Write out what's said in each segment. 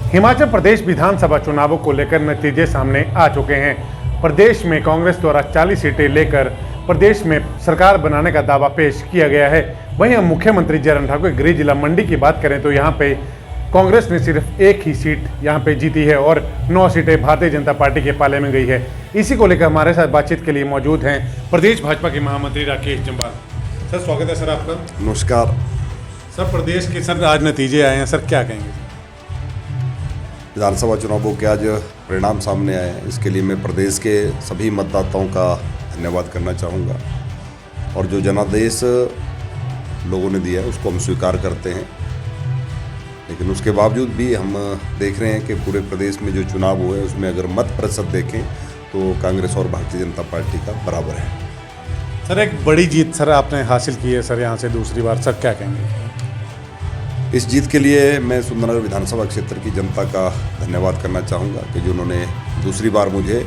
हिमाचल प्रदेश विधानसभा चुनावों को लेकर नतीजे सामने आ चुके हैं। प्रदेश में कांग्रेस द्वारा 40 सीटें लेकर प्रदेश में सरकार बनाने का दावा पेश किया गया है। वहीं हम मुख्यमंत्री जयराम ठाकुर गृह जिला मंडी की बात करें तो यहाँ पे कांग्रेस ने सिर्फ एक ही सीट यहाँ पे जीती है और 9 सीटें भारतीय जनता पार्टी के पाले में गई है। इसी को लेकर हमारे साथ बातचीत के लिए मौजूद हैं प्रदेश भाजपा के महामंत्री राकेश जम्वाल। सर स्वागत है सर आपका। नमस्कार सर, प्रदेश के सर आज नतीजे आए हैं, सर क्या कहेंगे? विधानसभा चुनावों के आज परिणाम सामने आए हैं, इसके लिए मैं प्रदेश के सभी मतदाताओं का धन्यवाद करना चाहूँगा। और जो जनादेश लोगों ने दिया है उसको हम स्वीकार करते हैं, लेकिन उसके बावजूद भी हम देख रहे हैं कि पूरे प्रदेश में जो चुनाव हुए उसमें अगर मत प्रतिशत देखें तो कांग्रेस और भारतीय जनता पार्टी का बराबर है। सर एक बड़ी जीत सर आपने हासिल की है सर यहाँ से दूसरी बार, सर क्या कहेंगे? इस जीत के लिए मैं सुंदरनगर विधानसभा क्षेत्र की जनता का धन्यवाद करना चाहूँगा कि जिन्होंने दूसरी बार मुझे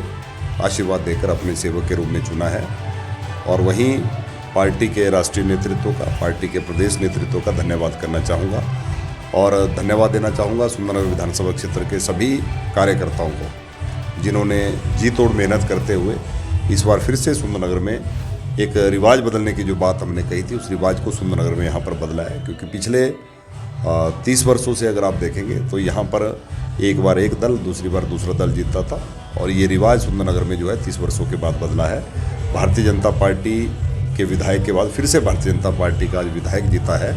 आशीर्वाद देकर अपने सेवक के रूप में चुना है। और वहीं पार्टी के राष्ट्रीय नेतृत्व का, पार्टी के प्रदेश नेतृत्व का धन्यवाद करना चाहूँगा और धन्यवाद देना चाहूँगा सुंदरनगर विधानसभा क्षेत्र के सभी कार्यकर्ताओं को, जिन्होंने जी तोड़ मेहनत करते हुए इस बार फिर से सुंदरनगर में एक रिवाज बदलने की जो बात हमने कही थी उस रिवाज को सुंदरनगर में यहाँ पर बदला है। क्योंकि पिछले 30 वर्षों से अगर आप देखेंगे तो यहाँ पर एक बार एक दल, दूसरी बार दूसरा दल जीतता था और ये रिवाज सुंदरनगर में जो है 30 वर्षों के बाद बदला है। भारतीय जनता पार्टी के विधायक के बाद फिर से भारतीय जनता पार्टी का विधायक जीता है,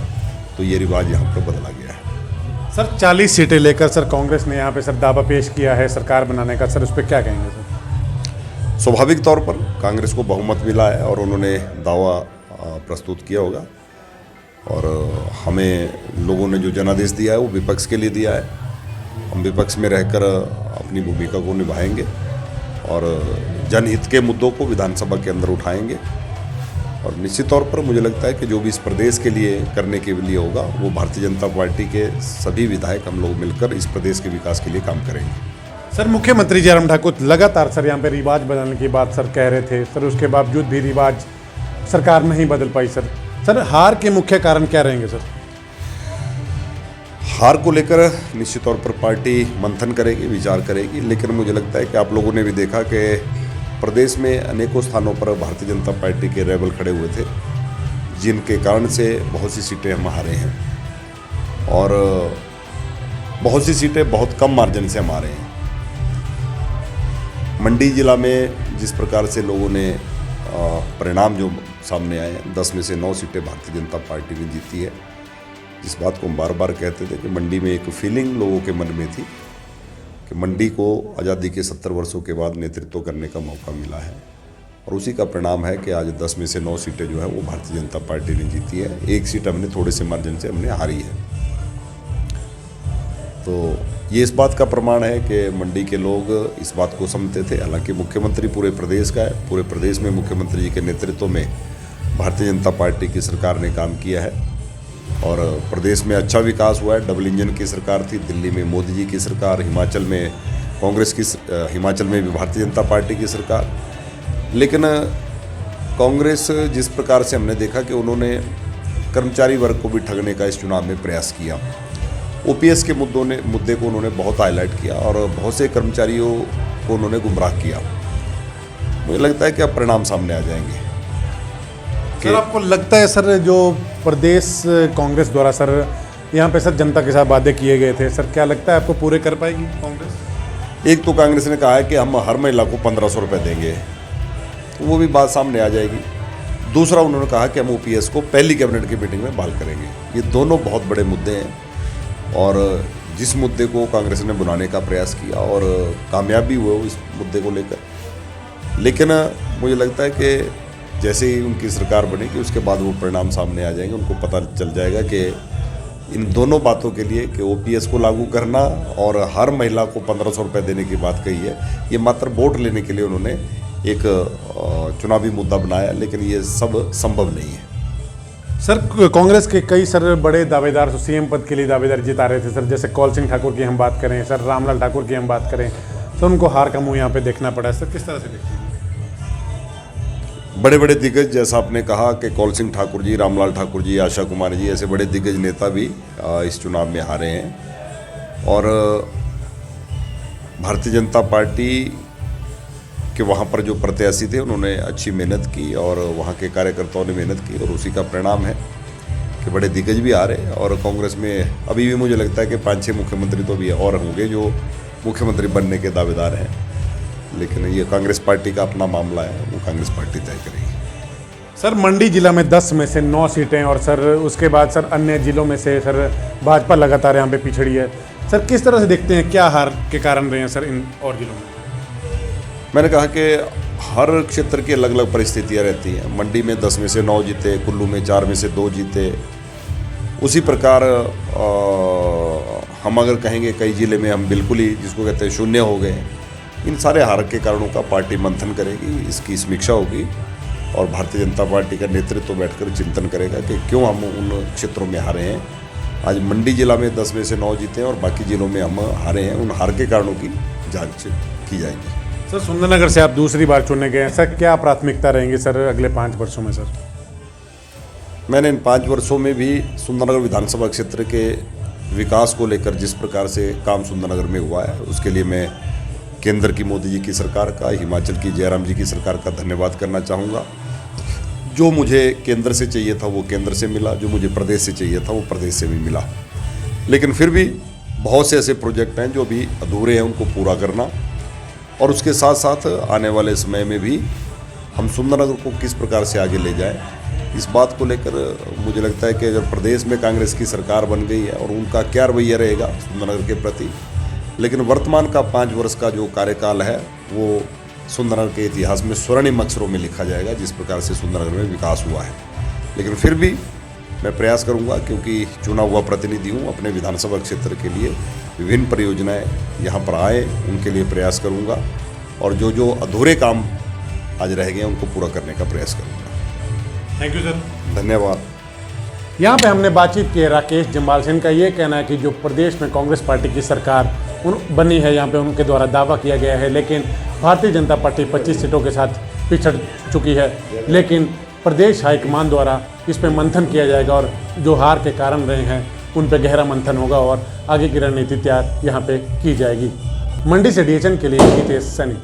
तो ये रिवाज यहाँ पर बदला गया है। सर 40 सीटें लेकर सर कांग्रेस ने यहाँ पे सर दावा पेश किया है सरकार बनाने का, सर उस पर क्या कहेंगे सर? स्वाभाविक तौर पर कांग्रेस को बहुमत मिला है और उन्होंने दावा प्रस्तुत किया होगा और हमें लोगों ने जो जनादेश दिया है वो विपक्ष के लिए दिया है। हम विपक्ष में रहकर अपनी भूमिका को निभाएंगे और जनहित के मुद्दों को विधानसभा के अंदर उठाएंगे। और निश्चित तौर पर मुझे लगता है कि जो भी इस प्रदेश के लिए करने के लिए होगा वो भारतीय जनता पार्टी के सभी विधायक हम लोग मिलकर इस प्रदेश के विकास के लिए काम करेंगे। सर मुख्यमंत्री जयराम ठाकुर लगातार सर यहाँ पे रिवाज बदलने की बात सर कह रहे थे, सर उसके बावजूद भी रिवाज सरकार नहीं बदल पाई। सर हार के मुख्य कारण क्या रहेंगे सर? हार को लेकर निश्चित तौर पर पार्टी मंथन करेगी, विचार करेगी, लेकिन मुझे लगता है कि आप लोगों ने भी देखा कि प्रदेश में अनेकों स्थानों पर भारतीय जनता पार्टी के रेबल खड़े हुए थे, जिनके कारण से बहुत सी सीटें हम हारे हैं और बहुत सी सीटें बहुत कम मार्जिन से हम हारे हैं। मंडी जिला में जिस प्रकार से लोगों ने परिणाम जो सामने आए, 10 में से 9 सीटें भारतीय जनता पार्टी ने जीती है। जिस बात को हम बार बार कहते थे कि मंडी में एक फीलिंग लोगों के मन में थी कि मंडी को आज़ादी के 70 वर्षों के बाद नेतृत्व करने का मौका मिला है और उसी का परिणाम है कि आज 10 में से 9 सीटें जो है वो भारतीय जनता पार्टी ने जीती है। एक सीट हमने थोड़े से मार्जिन से हमने हारी है। तो ये इस बात का प्रमाण है कि मंडी के लोग इस बात को समझते थे। हालांकि मुख्यमंत्री पूरे प्रदेश का है, पूरे प्रदेश में मुख्यमंत्री जी के नेतृत्व में भारतीय जनता पार्टी की सरकार ने काम किया है और प्रदेश में अच्छा विकास हुआ है। डबल इंजन की सरकार थी, दिल्ली में मोदी जी की सरकार, हिमाचल में कांग्रेस की, हिमाचल में भी भारतीय जनता पार्टी की सरकार। लेकिन कांग्रेस जिस प्रकार से हमने देखा कि उन्होंने कर्मचारी वर्ग को भी ठगने का इस चुनाव में प्रयास किया, ओपीएस के मुद्दे को उन्होंने बहुत हाईलाइट किया और बहुत से कर्मचारियों को उन्होंने गुमराह किया। मुझे लगता है कि अब परिणाम सामने आ जाएंगे। सर आपको लगता है सर जो प्रदेश कांग्रेस द्वारा सर यहाँ पे सर जनता के साथ वादे किए गए थे, सर क्या लगता है आपको पूरे कर पाएगी कांग्रेस? एक तो कांग्रेस ने कहा है कि हम हर महिला को 1500 रुपये देंगे, तो वो भी बात सामने आ जाएगी। दूसरा उन्होंने कहा कि हम ओपीएस को पहली कैबिनेट की मीटिंग में बहाल करेंगे। ये दोनों बहुत बड़े मुद्दे हैं और जिस मुद्दे को कांग्रेस ने बुलाने का प्रयास किया और कामयाबी हुए इस मुद्दे को लेकर। लेकिन मुझे लगता है कि जैसे ही उनकी सरकार बनेगी उसके बाद वो परिणाम सामने आ जाएंगे। उनको पता चल जाएगा कि इन दोनों बातों के लिए कि ओपीएस को लागू करना और हर महिला को 1500 रुपये देने की बात कही है, ये मात्र वोट लेने के लिए उन्होंने एक चुनावी मुद्दा बनाया, लेकिन ये सब संभव नहीं है। सर कांग्रेस के कई सर बड़े दावेदार सीएम पद के लिए दावेदार जिता रहे थे सर, जैसे कौल सिंह ठाकुर की हम बात करें, सर रामलाल ठाकुर की हम बात करें, तो उनको हार का मुंह यहाँ पे देखना पड़ा है। सर किस तरह से देखते हैं? बड़े बड़े दिग्गज, जैसा आपने कहा कि कौल सिंह ठाकुर जी, रामलाल ठाकुर जी, आशा कुमारी जी, ऐसे बड़े दिग्गज नेता भी इस चुनाव में हारे हैं और भारतीय जनता पार्टी के वहाँ पर जो प्रत्याशी थे उन्होंने अच्छी मेहनत की और वहाँ के कार्यकर्ताओं ने मेहनत की और उसी का परिणाम है कि बड़े दिग्गज भी आ रहे हैं। और कांग्रेस में अभी भी मुझे लगता है कि 5-6 मुख्यमंत्री तो अभी और होंगे जो मुख्यमंत्री बनने के दावेदार हैं, लेकिन ये कांग्रेस पार्टी का अपना मामला है, वो कांग्रेस पार्टी तय करेगी। सर मंडी जिला में 10 में से 9 सीटें और सर उसके बाद सर अन्य जिलों में से सर भाजपा लगातार यहाँ पे पिछड़ी है। सर किस तरह से देखते हैं, क्या हार के कारण रहे हैं सर इन और जिलों में? मैंने कहा कि हर क्षेत्र की अलग अलग परिस्थितियाँ रहती हैं। मंडी में 10 में से 9 जीते, कुल्लू में 4 में से 2 जीते। उसी प्रकार हम अगर कहेंगे कई ज़िले में हम बिल्कुल ही जिसको कहते हैं शून्य हो गए। इन सारे हार के कारणों का पार्टी मंथन करेगी, इसकी समीक्षा होगी और भारतीय जनता पार्टी का नेतृत्व बैठकर चिंतन करेगा कि क्यों हम उन क्षेत्रों में हारे हैं। आज मंडी जिला में 10 में से 9 जीते हैं और बाकी जिलों में हम हारे हैं। उन हार के कारणों की जांच की जाएगी। सर सुंदरनगर से आप दूसरी बार चुने गए हैं, सर क्या प्राथमिकता रहेंगी सर अगले 5 वर्षों में? सर मैंने इन 5 वर्षों में भी सुंदरनगर विधानसभा क्षेत्र के विकास को लेकर जिस प्रकार से काम सुंदरनगर में हुआ है, उसके लिए मैं केंद्र की मोदी जी की सरकार का, हिमाचल की जयराम जी की सरकार का धन्यवाद करना चाहूँगा। जो मुझे केंद्र से चाहिए था वो केंद्र से मिला, जो मुझे प्रदेश से चाहिए था वो प्रदेश से भी मिला। लेकिन फिर भी बहुत से ऐसे प्रोजेक्ट हैं जो भी अधूरे हैं, उनको पूरा करना और उसके साथ साथ आने वाले समय में भी हम सुंदरनगर को किस प्रकार से आगे ले जाएं, इस बात को लेकर मुझे लगता है कि अगर प्रदेश में कांग्रेस की सरकार बन गई है और उनका क्या रवैया रहेगा सुंदरनगर के प्रति, लेकिन वर्तमान का 5 वर्ष का जो कार्यकाल है वो सुंदरनगर के इतिहास में स्वर्णिम अक्षरों में लिखा जाएगा, जिस प्रकार से सुंदरनगर में विकास हुआ है। लेकिन फिर भी मैं प्रयास करूंगा, क्योंकि चुना हुआ प्रतिनिधि हूं, अपने विधानसभा क्षेत्र के लिए विभिन्न परियोजनाएं यहां पर आए उनके लिए प्रयास करूंगा और जो जो अधूरे काम आज रह गए उनको पूरा करने का प्रयास करूंगा। Thank you sir. धन्यवाद। यहाँ पे हमने बातचीत की राकेश जम्वाल से। इनका ये कहना है कि जो प्रदेश में कांग्रेस पार्टी की सरकार बनी है, यहाँ पे उनके द्वारा दावा किया गया है, लेकिन भारतीय जनता पार्टी 25 सीटों के साथ पिछड़ चुकी है। लेकिन प्रदेश हाईकमान द्वारा इस पर मंथन किया जाएगा और जो हार के कारण रहे हैं उन पर गहरा मंथन होगा और आगे की रणनीति तैयार यहाँ पे की जाएगी। मंडी से डीएचएन के लिए हितेश सैनी।